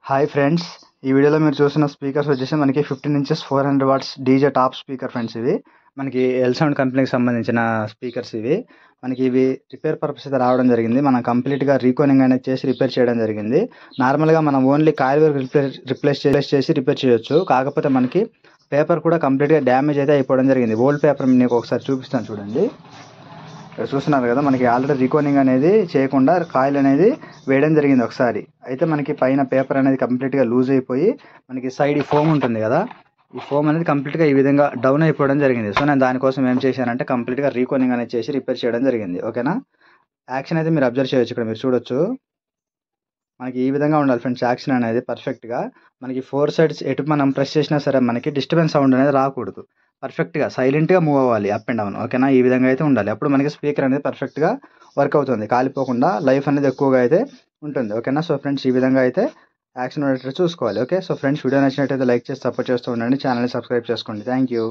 Hi friends, ఈ వీడియోలో మీరు చూసిన స్పీకర్స్ వచ్చేసి మనకి 15 inches 400 watts DJ top speaker friends. ఇవి మనకి ఎల్ సౌండ్ కంపెనీకి సంబంధించిన స్పీకర్స్. ఇవి రిపేర్ పర్పస్ అయితే రావడం జరిగింది. మనం కంప్లీట్గా రీకోనింగ్ అనేది చేసి రిపేర్ చేయడం జరిగింది. నార్మల్గా మనం ఓన్లీ కాయిల్ వరకు రిప్లేస్ చేసి రిపేర్ చేయొచ్చు. కాకపోతే మనకి పేపర్ కూడా కంప్లీట్గా డ్యామేజ్ అయితే అయిపోవడం జరిగింది. ఓల్డ్ పేపర్ మీకు ఒకసారి చూపిస్తాను చూడండి. ఇక్కడ చూస్తున్నారు కదా, మనకి ఆల్రెడీ రీకోనింగ్ అనేది చేయకుండా కాయిల్ అనేది వేయడం జరిగింది ఒకసారి. అయితే మనకి పైన పేపర్ అనేది కంప్లీట్గా లూజ్ అయిపోయి మనకి సైడ్ ఈ ఫోమ్ ఉంటుంది కదా, ఈ ఫోమ్ అనేది కంప్లీట్గా ఈ విధంగా డౌన్ అయిపోవడం జరిగింది. సో నేను దానికోసం ఏం చేశానంటే కంప్లీట్గా రీకోనింగ్ అనేది చేసి రిపేర్ చేయడం జరిగింది. ఓకేనా, యాక్షన్ అయితే మీరు అబ్జర్వ్ చేయొచ్చు. ఇక్కడ మీరు చూడొచ్చు, మనకి ఈ విధంగా ఉండాలి ఫ్రెండ్స్. యాక్షన్ అనేది పర్ఫెక్ట్గా మనకి 4 సైడ్స్ ఎటు మనం ప్రెస్ చేసినా సరే మనకి డిస్టర్బెన్స్ సౌండ్ అనేది రాకూడదు. పర్ఫెక్ట్గా సైలెంట్గా మూవ్ అవ్వాలి అప్ అండ్ డౌన్. ఓకేనా, ఈ విధంగా అయితే ఉండాలి. అప్పుడు మనకి స్పీకర్ అనేది పర్ఫెక్ట్గా వర్క్ అవుతుంది, కాలిపోకుండా లైఫ్ అనేది ఎక్కువగా అయితే ఉంటుంది. ఓకేనా, సో ఫ్రెండ్స్ ఈ విధంగా అయితే యాక్షన్ ఉండేటట్టు చూసుకోవాలి. ఓకే, సో ఫ్రెండ్స్ వీడియో నచ్చినట్టయితే లైక్ చేసి సపోర్ట్ చేస్తూ ఉండండి. ఛానల్ని సబ్స్క్రైబ్ చేసుకోండి. Thank you.